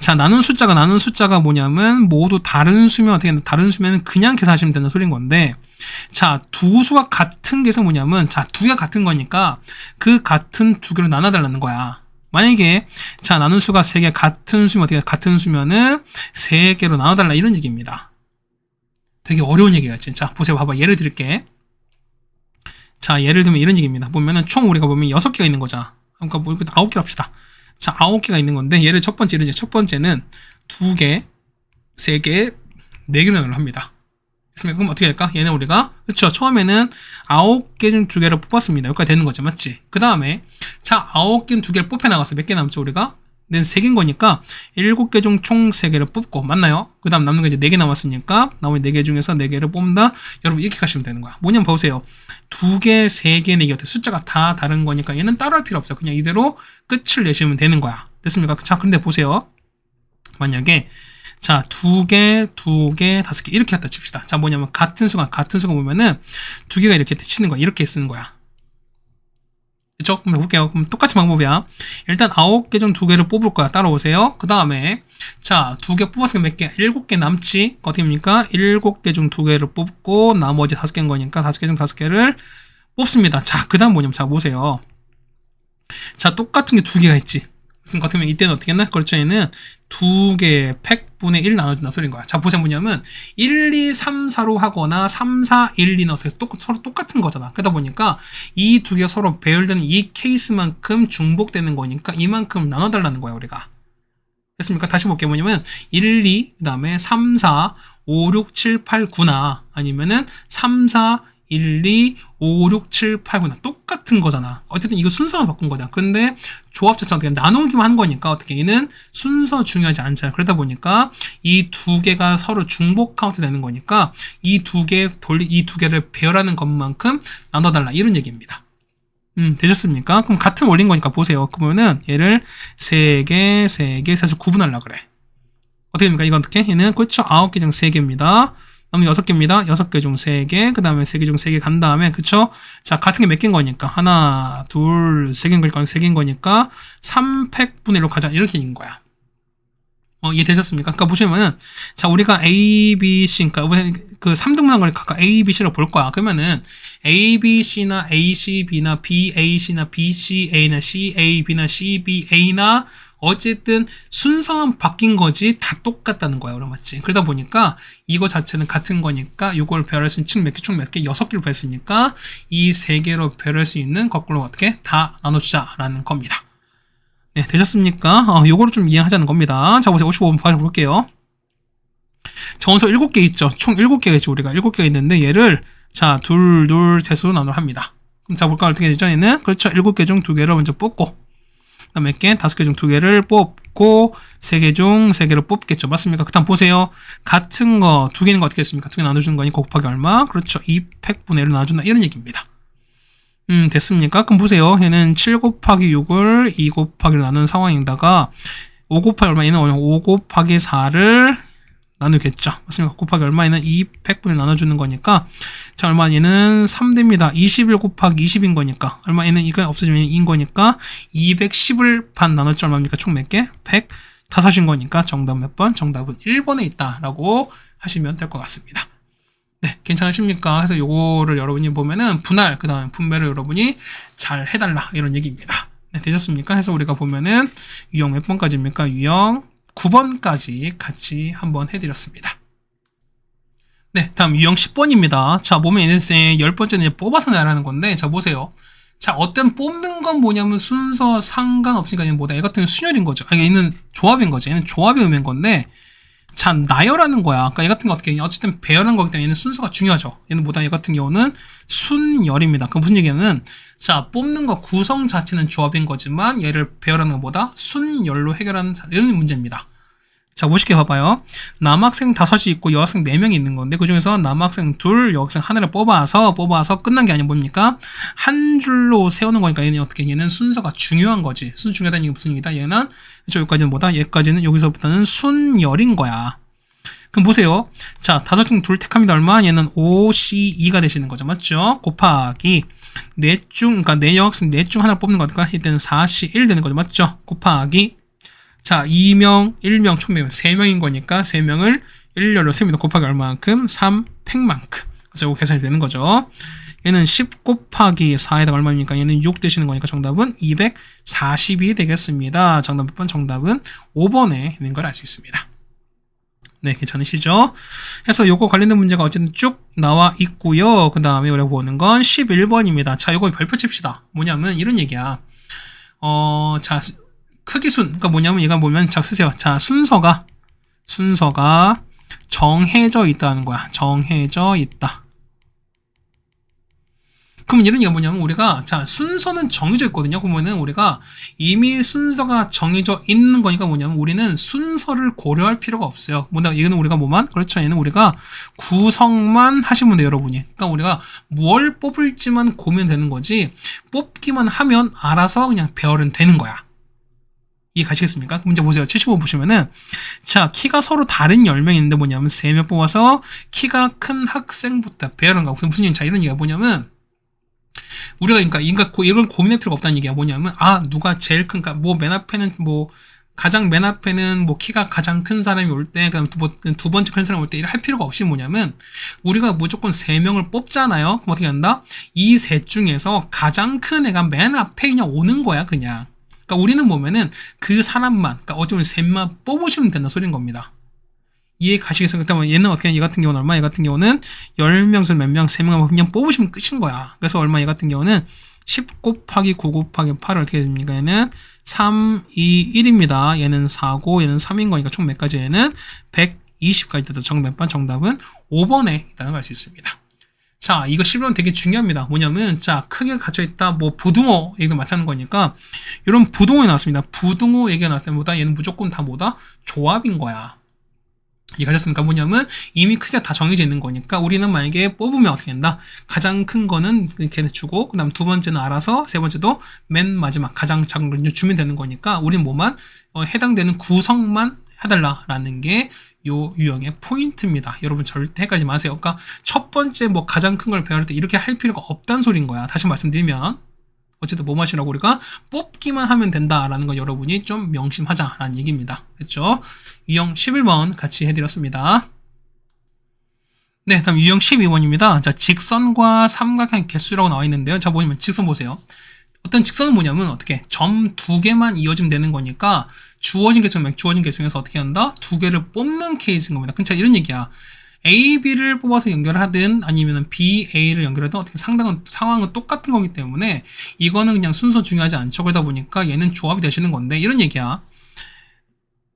자, 나눈 숫자가 뭐냐면 모두 다른 수면 어떻게 된다? 다른 수면은 그냥 계산하시면 되는 소린 건데, 자, 두 수가 같은 게서 뭐냐면, 자, 두 개가 같은 거니까 그 같은 두 개로 나눠달라는 거야. 만약에 자, 나눈 수가 세 개 같은 수면 어떻게 같은 수면은 세 개로 나눠달라 이런 얘기입니다. 되게 어려운 얘기가 진짜. 보세요, 봐봐, 예를 들게. 자, 예를 들면 이런 얘기입니다. 보면은 총 우리가 보면 6개가 있는 거잖아. 그러니까 뭐 9개 합시다. 자, 9개가 있는 건데 얘를 첫 번째는 2개, 3개, 4개로 나누려 합니다. 됐습니까? 그럼 어떻게 할까? 얘는 우리가 그쵸, 처음에는 9개 중 2개를 뽑았습니다. 여기까지 되는 거죠, 맞지? 그 다음에 자, 9개 중 2개를 뽑혀 나갔어. 몇 개 남죠 우리가? 는 3개인 거니까 7개 중 총 3개를 뽑고, 맞나요? 그 다음 남는 거 이제 4개 남았으니까 나머지 4개 중에서 4개를 뽑는다. 여러분 이렇게 가시면 되는 거야. 뭐냐면 보세요, 2개, 3개, 4개 어때? 숫자가 다 다른 거니까 얘는 따로 할 필요 없어. 그냥 이대로 끝을 내시면 되는 거야. 됐습니까? 자, 근데 보세요, 만약에 자, 2개, 5개 이렇게 갖다 칩시다. 자, 뭐냐면 같은 수가 보면은 2개가 이렇게 치는 거야. 이렇게 쓰는 거야. 그쵸? 그럼 해볼게요. 그럼 똑같이 방법이야. 일단 9개 중 2개를 뽑을 거야. 따라오세요. 그 다음에 자, 2개 뽑았으니까 몇 개? 7개 남지? 어떻게 됩니까? 7개 중 2개를 뽑고 나머지 5개인 거니까 5개 중 5개를 뽑습니다. 자, 그 다음 뭐냐면 자, 보세요. 자, 똑같은 게 2개가 있지. 같으면 이때는 어떻게 했나? 그렇죠. 얘는 2개 100분의 1 나눠준다 소리인 거야. 자, 보세요. 뭐냐면 1, 2, 3, 4로 하거나 3, 4, 1, 2 넣어서 서로 똑같은 거잖아. 그러다 보니까 이 두 개가 서로 배열되는 이 케이스만큼 중복되는 거니까 이만큼 나눠달라는 거야, 우리가. 됐습니까? 다시 볼게요. 뭐냐면 1, 2, 그 다음에 3, 4, 5, 6, 7, 8, 9나 아니면은 3, 4, 1, 2, 5, 6, 7, 8, 9나 똑같은 거잖아. 어쨌든 이거 순서만 바꾼 거잖아. 근데 조합 자체가 어떻게 나누기만 한 거니까 어떻게 얘는 순서 중요하지 않잖아. 그러다 보니까 이 두 개가 서로 중복 카운트 되는 거니까 이 두 개를 배열하는 것만큼 나눠달라 이런 얘기입니다. 되셨습니까? 그럼 같은 원리인 거니까 보세요. 그러면은 얘를 3개, 3개, 셋을 구분하려고 그래. 어떻게 됩니까? 이건 어떻게? 얘는 그렇죠. 9개 중 3개입니다. 남은 6개입니다. 6개 중 3개, 그 다음에 3개 중 3개 간 다음에, 그쵸? 자, 같은 게 몇 개인 거니까. 하나, 둘, 3개인 거니까, 3개인 거니까, 300분의 1로 가자. 이렇게 인 거야. 이해되셨습니까? 그러니까 보시면은, 자, 우리가 A, B, C, 그러니까 그 3등분한 걸 각각 A, B, C로 볼 거야. 그러면은, A, B, C나 A, C, B나 B, A, C나 B, C, A나 C, A, B나 C, B, A나 어쨌든 순서만 바뀐 거지 다 똑같다는 거야. 그럼 맞지? 그러다 보니까 이거 자체는 같은 거니까 이걸 배열할 수 있는 총 몇 개? 6개로 배웠으니까 이 3개로 배열할 수 있는 거꾸로 어떻게? 다 나눠주자라는 겁니다. 네, 되셨습니까? 요거를 좀 이해하자는 겁니다. 자, 보세요. 55번 볼게요. 정원수 7개 있죠. 총 7개가 있죠. 우리가 7개가 있는데 얘를 자, 둘, 셋으로 나눠 합니다. 그럼 자, 볼까? 어떻게 되죠? 얘는 그렇죠. 7개 중 2개를 먼저 뽑고 그다음 몇 개? 5개 중 2개를 뽑고 3개 중 3개를 뽑겠죠. 맞습니까? 그 다음 보세요. 같은 거 2개는 거 어떻게 했습니까? 2개 나눠주는 거니 곱하기 얼마? 그렇죠. 200분의 1을 나눠준다. 이런 얘기입니다. 됐습니까? 그럼 보세요. 얘는 7 곱하기 6을 2 곱하기로 나눈 상황인다가 5 곱하기 얼마? 얘는 5 곱하기 4를 나누겠죠. 맞습니까? 곱하기 얼마에는 200분을 나눠주는 거니까 자, 얼마? 얘는 3됩니다. 21 곱하기 20인 거니까 얼마? 얘는 이거 없어지면 2인 거니까 210을 반 나눴죠. 얼마입니까? 총 몇 개? 105인 거니까 정답 몇 번? 정답은 1번에 있다라고 하시면 될 것 같습니다. 네, 괜찮으십니까? 그래서 요거를 여러분이 보면은 분할, 그 다음에 분배를 여러분이 잘 해달라 이런 얘기입니다. 네, 되셨습니까? 해서 우리가 보면은 유형 몇 번까지입니까? 유형 9번까지 같이 한번 해드렸습니다. 네, 다음 유형 10번입니다. 자, 보면 얘는 10번째는 뽑아서 내라는 건데, 자, 보세요. 자, 어떤 뽑는 건 뭐냐면 순서 상관없으니까 얘는 뭐다? 얘 같은 순열인 거죠. 얘는 조합인 거죠. 얘는 조합의 의미인 건데, 자, 나열하는 거야. 그러니까 얘 같은 거 어떻게, 어쨌든 배열한 거기 때문에 얘는 순서가 중요하죠. 얘는 뭐다? 얘 같은 경우는 순열입니다. 그 무슨 얘기냐면, 자, 뽑는 거 구성 자체는 조합인 거지만 얘를 배열하는 것보다 순열로 해결하는 이런 문제입니다. 자, 멋있게 봐봐요. 남학생 5이 있고 여학생 4명이 있는 건데 그 중에서 남학생 2, 여학생 1를 뽑아서 끝난 게 아니라 뭡니까? 한 줄로 세우는 거니까 얘는 어떻게? 얘는 순서가 중요한 거지. 순서 중요하다는 게 무슨 얘기다? 얘는 여기까지는 뭐다? 얘까지는 여기서부터는 순열인 거야. 그럼 보세요. 자, 5 중 둘 택합니다. 얼마? 얘는 5C2가 되시는 거죠. 맞죠? 곱하기 그러니까 네 여학생 넷 중 하나 뽑는 거니까 이때는 4C1 되는 거죠. 맞죠? 곱하기 자, 2명, 1명 총 3명인 거니까 3명을 1열로 셉니다. 곱하기 얼마만큼? 3팩만큼. 그래서 이거 계산이 되는 거죠. 얘는 10 곱하기 4에다가 얼마입니까? 얘는 6 되시는 거니까 정답은 242 되겠습니다. 정답 몇 번? 정답은 5번에 있는 걸 알 수 있습니다. 네, 괜찮으시죠? 해서 요거 관련된 문제가 어쨌든 쭉 나와 있고요. 그 다음에 우리가 보는 건 11번입니다. 자, 요거 별표 칩시다. 뭐냐면 이런 얘기야. 자, 크기순. 그러니까 뭐냐면 얘가 보면 자, 쓰세요. 자, 순서가 정해져 있다는 거야. 정해져 있다. 그럼 이런 얘기가 뭐냐면 우리가 자, 순서는 정해져 있거든요. 그러면은 우리가 이미 순서가 정해져 있는 거니까 뭐냐면 우리는 순서를 고려할 필요가 없어요. 뭐냐, 이거는 우리가 뭐만? 그렇죠. 얘는 우리가 구성만 하시면 돼요, 여러분이. 그러니까 우리가 뭘 뽑을지만 고민되는 거지 뽑기만 하면 알아서 그냥 배열은 되는 거야. 이해 가시겠습니까? 문제 보세요. 75번 보시면은 자, 키가 서로 다른 10명이 있는데 뭐냐면 3명 뽑아서 키가 큰 학생부터 배열한 거. 무슨 얘기? 자, 이런 얘기가 뭐냐면 우리가 그러니까 이걸 고민할 필요가 없다는 얘기야. 뭐냐면 누가 제일 큰, 그러니까 뭐 맨 앞에는 뭐 가장 맨 앞에는 뭐 키가 가장 큰 사람이 올 때, 그다음 두 번째 큰 사람이 올 때 이럴 할 필요가 없이 뭐냐면 우리가 무조건 3명을 뽑잖아요. 그럼 어떻게 한다? 이 셋 중에서 가장 큰 애가 맨 앞에 그냥 오는 거야, 그냥. 그러니까 우리는 보면은 그 사람만, 그러니까 어쩌면 셋만 뽑으시면 된다 소리인 겁니다. 이해 가시겠어요? 그러면 얘는 어떻게, 얘 같은 경우는 얼마? 얘 같은 경우는 10명 중 몇 명, 3명만 그냥 뽑으시면 끝인 거야. 그래서 얼마? 얘 같은 경우는 10 곱하기 9 곱하기 8을 어떻게 됩니까? 얘는 3, 2, 1입니다. 얘는 4고 얘는 3인 거니까 총 몇 가지? 얘는 120까지 돼서 정답은 5번에 있다는 걸 알 수 있습니다. 자, 이거 11번 되게 중요합니다. 뭐냐면, 자, 크게 갇혀있다, 뭐, 부등호 얘기도 마찬가지인 거니까, 이런 부등호에 나왔습니다. 부등호 얘기가 나왔을 때보다 얘는 무조건 다 뭐다? 조합인 거야. 이해가셨습니까? 뭐냐면 이미 크기가 다 정해져 있는 거니까 우리는 만약에 뽑으면 어떻게 된다? 가장 큰 거는 걔네 주고 그 다음 두 번째는 알아서 세 번째도 맨 마지막 가장 작은 걸 주면 되는 거니까 우리는 뭐만 해당되는 구성만 해달라라는 게 요 유형의 포인트입니다. 여러분 절대 헷갈리지 마세요. 그러니까 첫 번째 뭐 가장 큰 걸 배울 때 이렇게 할 필요가 없다는 소리인 거야. 다시 말씀드리면 어쨌든 뭐 마시라고 우리가 뽑기만 하면 된다라는 거 여러분이 좀 명심하자라는 얘기입니다. 됐죠? 유형 11번 같이 해드렸습니다. 네, 다음 유형 12번입니다. 자, 직선과 삼각형 개수라고 나와 있는데요. 자, 보시면 직선 보세요. 어떤 직선은 뭐냐면 어떻게 점 2개만 이어지면 되는 거니까 주어진 개수에서 어떻게 한다? 2개를 뽑는 케이스인 겁니다. 근데 이런 얘기야. A, B를 뽑아서 연결하든 아니면 B, A를 연결하든 어떻게 상황은 똑같은 거기 때문에 이거는 그냥 순서 중요하지 않죠. 그러다 보니까 얘는 조합이 되시는 건데 이런 얘기야.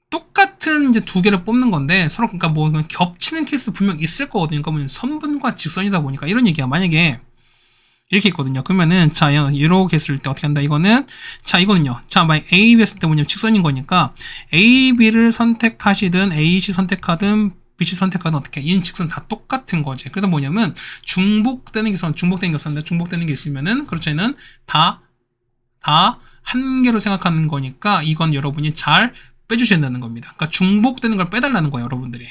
똑같은 이제 2개를 뽑는 건데 서로 그러니까 뭐 겹치는 케이스도 분명 있을 거거든요. 그러니까 선분과 직선이다 보니까 이런 얘기야. 만약에 이렇게 있거든요. 그러면은 자, 이렇게 했을 때 어떻게 한다? 이거는 자, 이거는요. 자, 만약 A, B 했을 때 뭐냐면 직선인 거니까 A, B를 선택하시든 A, C 선택하든 BC 선택하든 어떻게 인 직선 다 똑같은 거지. 그래서 뭐냐면 중복되는 게 중복되는 게 있으면은 그렇죠. 얘는 다 한 개로 생각하는 거니까 이건 여러분이 잘 빼주셔야 된다는 겁니다. 그러니까 중복되는 걸 빼달라는 거예요, 여러분들이.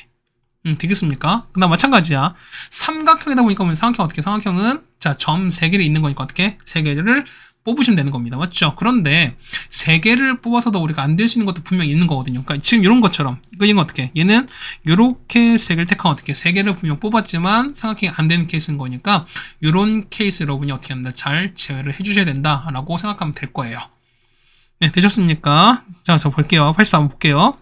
되겠습니까? 그다음 마찬가지야. 삼각형이다 보니까 삼각형 어떻게? 삼각형은 자, 점 3개를 있는 거니까 어떻게? 3개를 뽑으시면 되는 겁니다. 맞죠? 그런데 3개를 뽑아서도 우리가 안 될 수 있는 것도 분명히 있는 거거든요. 그러니까 지금 이런 것처럼 이건 어떻게? 얘는 이렇게 3개를 택하면 어떻게? 3개를 분명 뽑았지만 삼각형이 안 되는 케이스인 거니까 이런 케이스 여러분이 어떻게 합니다? 잘 제외를 해주셔야 된다라고 생각하면 될 거예요. 네, 되셨습니까? 자, 그래서 볼게요. 84번 볼게요.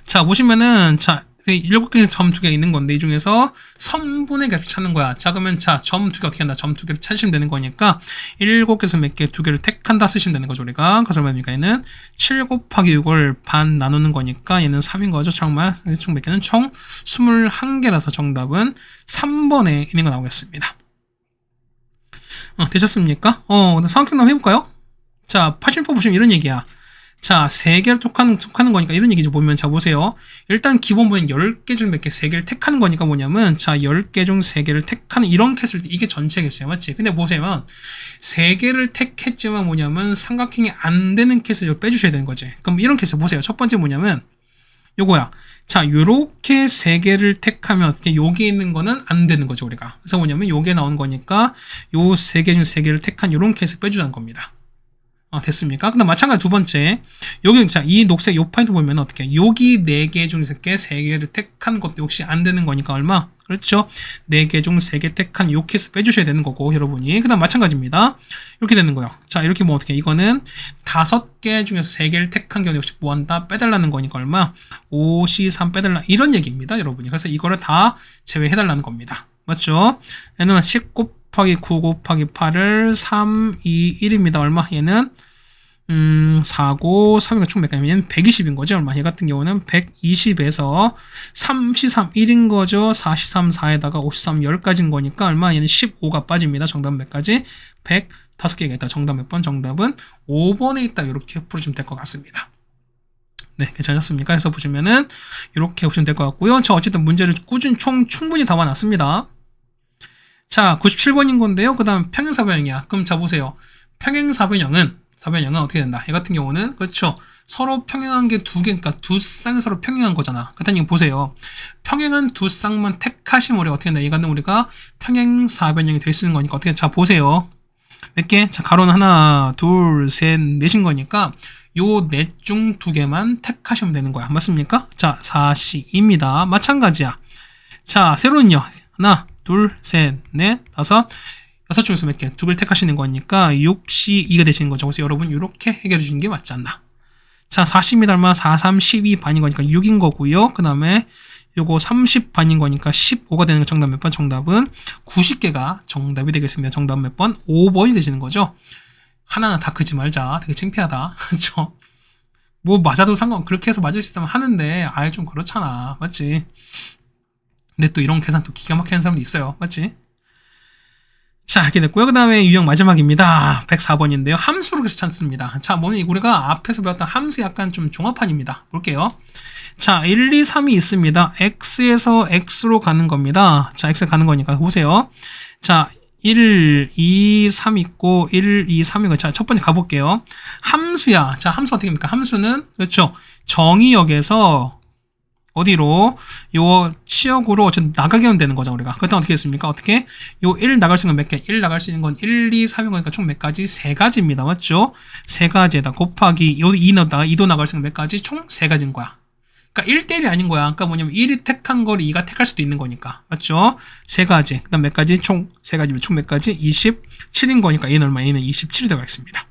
자, 보시면은 자, 7개의 점 2개가 있는 건데 이 중에서 선분의 개수 찾는 거야. 자, 그러면 자, 점 2개 어떻게 한다? 점 2개를 찾으시면 되는 거니까 7개에서 몇 개? 2개를 택한다 쓰시면 되는 거죠, 우리가. 그래서 뭡니까? 얘는 7 곱하기 6을 반 나누는 거니까 얘는 3인 거죠. 정말 총 몇 개는 총 21개라서 정답은 3번에 있는 거 나오겠습니다. 되셨습니까? 삼각형 한번 해볼까요? 자, 80번 보시면 이런 얘기야. 자, 3개를 톡하는 거니까 이런 얘기죠. 보면 자, 보세요. 일단 기본 보면 10개 중 몇 개, 3개를 택하는 거니까 뭐냐면 자, 10개 중 3개를 택하는 이런 케이스를 이게 전체 개수야. 맞지? 근데 보세요. 3개를 택했지만 뭐냐면 삼각형이 안 되는 케이스를 빼주셔야 되는 거지. 그럼 이런 케이스 보세요. 첫 번째 뭐냐면 요거야. 자, 요렇게 세 개를 택하면 어떻게 여기 있는 거는 안 되는 거죠, 우리가. 그래서 뭐냐면 요게 나온 거니까 요 세 개 중 세 개를 택한 요런 케이스 빼주자는 겁니다. 됐습니까? 그다음 마찬가지 두 번째. 여기 자, 이 녹색 요 파인트 보면 어떻게 여기 네 개 중 세 개를 택한 것도 역시 안 되는 거니까 얼마? 그렇죠? 4개 중 3개 택한 요 케이스 빼주셔야 되는 거고, 여러분이. 그 다음 마찬가지입니다. 이렇게 되는 거예요. 자, 이렇게 뭐 어떻게, 이거는 5개 중에서 3개를 택한 경우 역시 뭐 한다? 빼달라는 거니까 얼마? 5C3 빼달라. 이런 얘기입니다, 여러분이. 그래서 이거를 다 제외해달라는 겁니다. 맞죠? 얘는 10 곱하기 9 곱하기 8을 3, 2, 1입니다. 얼마? 얘는 4고 3이가 총 몇 개냐면 얘는 120인 거죠. 얼마? 얘 같은 경우는 120에서 3C3 1인 거죠. 4C3 4에다가 53 10까지인 거니까 얼마? 얘는 15가 빠집니다. 정답 몇 가지? 105개가 있다. 정답 몇 번? 정답은 5번에 있다. 이렇게 풀어주면 될 것 같습니다. 네, 괜찮으셨습니까? 해서 보시면은 이렇게 보시면 될 것 같고요. 저 어쨌든 문제를 꾸준히 충분히 담아놨습니다. 자, 97번인 건데요. 그 다음 평행사변형이야. 그럼 자 보세요. 평행사변형은 어떻게 된다? 얘 같은 경우는 그렇죠. 서로 평행한 게 두 개, 그러니까 두 쌍이 서로 평행한 거잖아. 그렇다니 보세요. 평행한 두 쌍만 택하시면 우리가 어떻게 된다? 얘가는 우리가 평행사변형이 될 수 있는 거니까 어떻게? 자 보세요. 몇 개? 자 가로는 하나, 둘, 셋, 넷인 거니까 요 넷 중 두 개만 택하시면 되는 거야. 맞습니까? 자 4C입니다. 마찬가지야. 자 세로는요. 하나, 둘, 셋, 넷, 다섯. 6 중에서 몇 개? 2개를 택하시는 거니까 6C2가 되시는 거죠. 그래서 여러분 이렇게 해결해 주시는 게 맞지 않나. 자 40m 얼마? 4, 3, 12 반인 거니까 6인 거고요. 그 다음에 요거 30 반인 거니까 15가 되는 거. 정답 몇 번? 정답은 90개가 정답이 되겠습니다. 정답 몇 번? 5번이 되시는 거죠. 하나는 다 크지 말자. 되게 창피하다. 그렇죠? 뭐 맞아도 그렇게 해서 맞을 수 있다면 하는데 아예 좀 그렇잖아. 맞지? 근데 또 이런 계산 또 기가 막히는 사람도 있어요. 맞지? 자, 이렇게 됐고요. 그 다음에 유형 마지막입니다. 104번인데요. 함수로 계속 찾습니다. 자, 뭐냐, 우리가 앞에서 배웠던 함수 약간 좀 종합판입니다. 볼게요. 자, 1, 2, 3이 있습니다. x에서 x로 가는 겁니다. 자, x 가는 거니까 보세요. 자, 1, 2, 3 있고 1, 2, 3이고 자, 첫 번째 가볼게요. 함수야. 자, 함수 어떻게 합니까? 함수는 그렇죠. 정의역에서 어디로? 요 치역으로 어쨌든 나가게 하면 되는 거죠, 우리가. 그렇다면 어떻게 했습니까? 어떻게? 요 1 나갈 수 있는 건 몇 개? 1 나갈 수 있는 건 1, 2, 3인 거니까 총 몇 가지? 3가지입니다. 맞죠? 3가지에다 곱하기 요 2 넣다가 2도 나갈 수 있는 몇 가지? 총 3가지인 거야. 그러니까 1대1이 아닌 거야. 그러니까 뭐냐면 1이 택한 거를 2가 택할 수도 있는 거니까. 맞죠? 3가지. 그 다음 몇 가지? 총 3가지면 총 몇 가지? 27인 거니까 얘는 얼마? 얘는 27이 들어가 있습니다.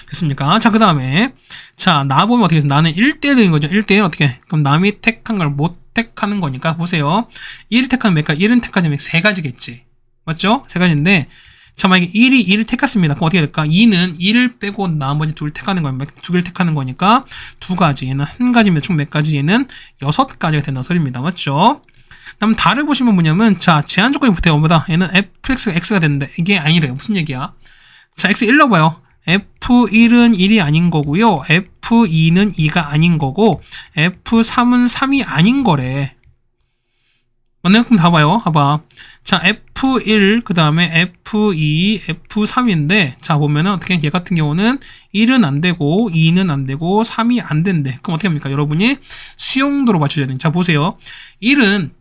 됐습니까? 자, 그 다음에 자, 나보면 어떻게 해서 나는 1대1인 거죠. 1대1 어떻게? 그럼 남이 택한 걸 못 택하는 거니까 보세요. 1이 택하면 몇 가지? 1은 택하자면 3가지겠지. 맞죠? 3가지인데 자, 만약에 1이 2를 택했습니다. 그럼 어떻게 될까? 2는 2를 빼고 나머지 2를 택하는 거니까 2개를 택하는 거니까 2가지. 얘는 1가지면 총 몇 가지? 얘는 6가지가 된다는 소리입니다. 맞죠? 그다음 다를 보시면 뭐냐면 자, 제한 조건이 붙어요. 뭐다? 얘는 fx가 x가 되는데 이게 아니래요. 무슨 얘기야? 자, x 1 넣어봐요. F1은 1이 아닌 거고요. F2는 2가 아닌 거고 F3은 3이 아닌 거래. 맞나요? 그럼 다 봐요. 봐봐. 자, F1, 그 다음에 F2, F3인데 자, 보면은 어떻게 얘 같은 경우는 1은 안 되고 2는 안 되고 3이 안 된대. 그럼 어떻게 합니까? 여러분이 수용도로 맞춰줘야 돼요. 자, 보세요. 1은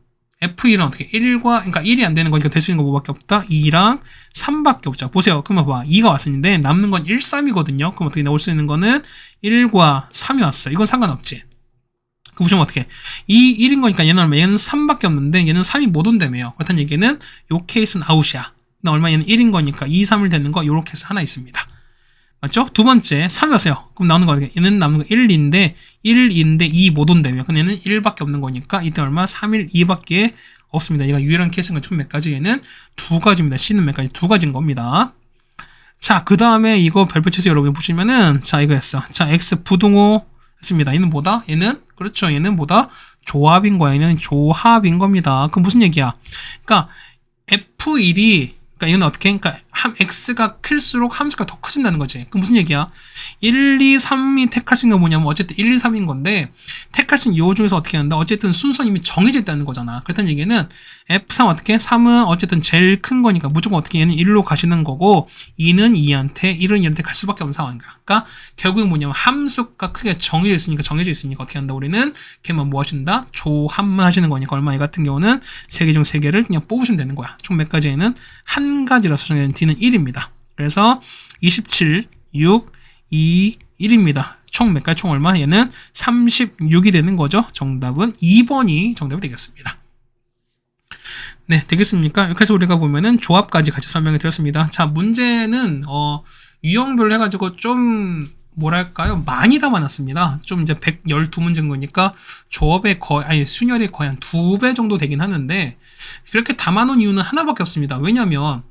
F1은 어떻게 1과 그러니까 1이 안 되는 거니까 될 수 있는 거 뭐밖에 없다? 2랑 3밖에 없죠. 보세요. 그러면 봐봐. 2가 왔었는데 남는 건 1, 3이거든요. 그럼 어떻게 나올 수 있는 거는 1과 3이 왔어. 이건 상관없지. 그 보시면 어떻게? 2, 1인 거니까 얘는 얼마? 얘는 3밖에 없는데 얘는 3이 못 온다며요. 그렇다는 얘기는 요 케이스는 아웃이야. 나 얼마? 얘는 1인 거니까 2, 3일 되는 거 요런 케이스 하나 있습니다. 맞죠? 두 번째 3이었어요. 그럼 나오는 거 어떻게? 얘는 남는 거 1인데 1인데 2 못 온다며. 근데 얘는 1밖에 없는 거니까 이때 얼마? 3일 2밖에 없습니다. 얘가 유일한 케이스가 총 몇 가지? 얘는 2가지입니다. C는 몇 가지? 2가지인 겁니다. 자, 그 다음에 이거 별표 치세요. 여러분 보시면은 자, 이거였어. 자, X 부등호 했습니다. 얘는 뭐다? 얘는 그렇죠. 얘는 뭐다? 조합인 거야. 얘는 조합인 겁니다. 그럼 무슨 얘기야? 그러니까 F1이 그러니까 이건 어떻게? 그러니까 x가 클수록 함수가 더 커진다는 거지. 그 무슨 얘기야? 1, 2, 3이 택할 수 있는 게 뭐냐면 어쨌든 1, 2, 3인 건데 택할 수 있는 요 중에서 어떻게 한다? 어쨌든 순서는 이미 정해져 있다는 거잖아. 그렇다는 얘기는 F3 어떻게? 3은 어쨌든 제일 큰 거니까 무조건 어떻게 얘는 1로 가시는 거고 2는 2한테 1은 2한테 갈 수밖에 없는 상황이니까. 그러니까 결국은 뭐냐면 함수가 크게 정해져 있으니까 어떻게 한다? 우리는 걔만 뭐 하신다? 조합만 하시는 거니까 얼마 이 같은 경우는 3개 중 3개를 그냥 뽑으시면 되는 거야. 총 몇 가지에는 한 가지라서 정해진 D는 1입니다. 그래서 27, 6, 2, 1입니다. 총 몇 가지? 총 얼마? 얘는 36이 되는 거죠. 정답은 2번이 정답이 되겠습니다. 네, 되겠습니까? 여기서 우리가 보면은 조합까지 같이 설명을 드렸습니다. 자, 문제는 유형별로 해가지고 좀 뭐랄까요? 많이 담아놨습니다. 좀 이제 112문제인 거니까 조합의 순열이 거의 한 2배 정도 되긴 하는데 그렇게 담아놓은 이유는 하나밖에 없습니다. 왜냐면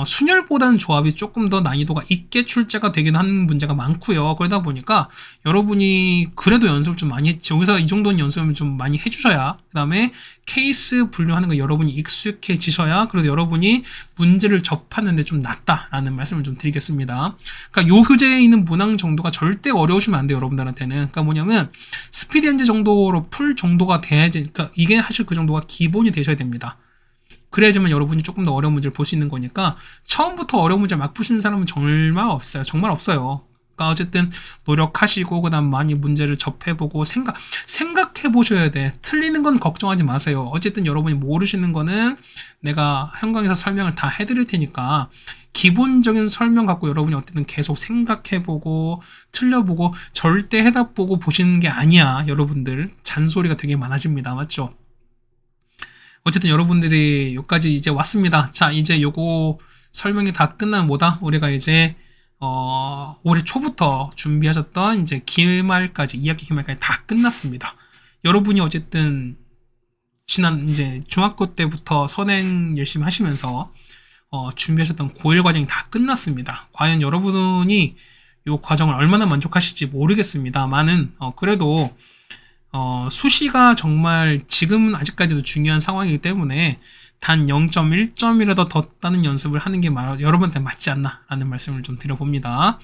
순열보다는 조합이 조금 더 난이도가 있게 출제가 되긴 하는 문제가 많고요. 그러다 보니까 여러분이 그래도 연습을 좀 많이 했지. 여기서 이 정도는 연습을 좀 많이 해주셔야 그 다음에 케이스 분류하는 거 여러분이 익숙해지셔야 그래도 여러분이 문제를 접하는데 좀 낫다라는 말씀을 좀 드리겠습니다. 그러니까 요 교재에 있는 문항 정도가 절대 어려우시면 안 돼요. 여러분들한테는. 그러니까 뭐냐면 스피드 엔제 정도로 풀 정도가 돼야지. 그러니까 이게 사실 그 정도가 기본이 되셔야 됩니다. 그래야지만 여러분이 조금 더 어려운 문제를 볼 수 있는 거니까 처음부터 어려운 문제를 막 푸시는 사람은 정말 없어요. 정말 없어요. 그러니까 어쨌든 노력하시고 그다음 많이 문제를 접해보고 생각해보셔야 돼. 틀리는 건 걱정하지 마세요. 어쨌든 여러분이 모르시는 거는 내가 현강에서 설명을 다 해드릴 테니까 기본적인 설명 갖고 여러분이 어쨌든 계속 생각해보고 틀려보고 절대 해답 보고 보시는 게 아니야. 여러분들 잔소리가 되게 많아집니다. 맞죠? 어쨌든 여러분들이 여기까지 이제 왔습니다. 자, 이제 요거 설명이 다 끝나면 뭐다? 우리가 이제 올해 초부터 준비하셨던 이제 기말까지 2학기 기말까지 다 끝났습니다. 여러분이 어쨌든 지난 이제 중학교 때부터 선행 열심히 하시면서 준비하셨던 고1 과정이 다 끝났습니다. 과연 여러분이 요 과정을 얼마나 만족하실지 모르겠습니다만은 그래도 수시가 정말 지금은 아직까지도 중요한 상황이기 때문에 단 0.1점이라도 더 따는 연습을 하는 게 여러분한테 맞지 않나 라는 말씀을 좀 드려봅니다.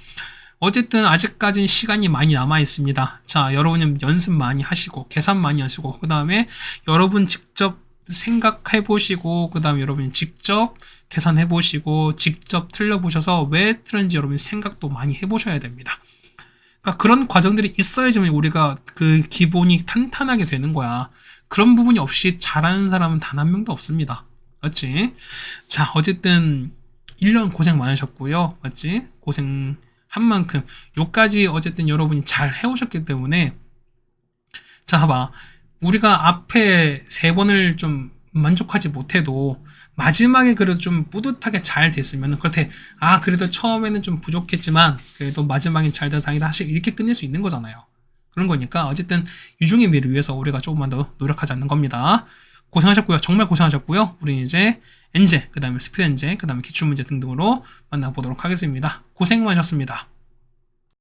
어쨌든 아직까지는 시간이 많이 남아 있습니다. 자, 여러분은 연습 많이 하시고 계산 많이 하시고 그 다음에 여러분 직접 생각해 보시고 그 다음에 여러분이 직접 계산해 보시고 직접 틀려보셔서 왜 틀렸는지 여러분이 생각도 많이 해보셔야 됩니다. 그러니까 그런 과정들이 있어야지만 우리가 그 기본이 탄탄하게 되는 거야. 그런 부분이 없이 잘하는 사람은 단 한 명도 없습니다. 맞지? 자, 어쨌든 1년 고생 많으셨고요. 맞지? 고생한 만큼 요까지 어쨌든 여러분이 잘 해오셨기 때문에 자, 봐봐. 우리가 앞에 3번을 좀 만족하지 못해도 마지막에 그래도 좀 뿌듯하게 잘 됐으면 그렇대. 그래도 처음에는 좀 부족했지만 그래도 마지막엔 잘 돼서 다행이다. 사실 이렇게 끝낼 수 있는 거잖아요. 그런 거니까 어쨌든 유중의 미래를 위해서 우리가 조금만 더 노력하지 않는 겁니다. 고생하셨고요. 정말 고생하셨고요. 우리 이제 엔제, 그 다음에 스피드 엔제, 그 다음에 기출문제 등등으로 만나보도록 하겠습니다. 고생 많으셨습니다.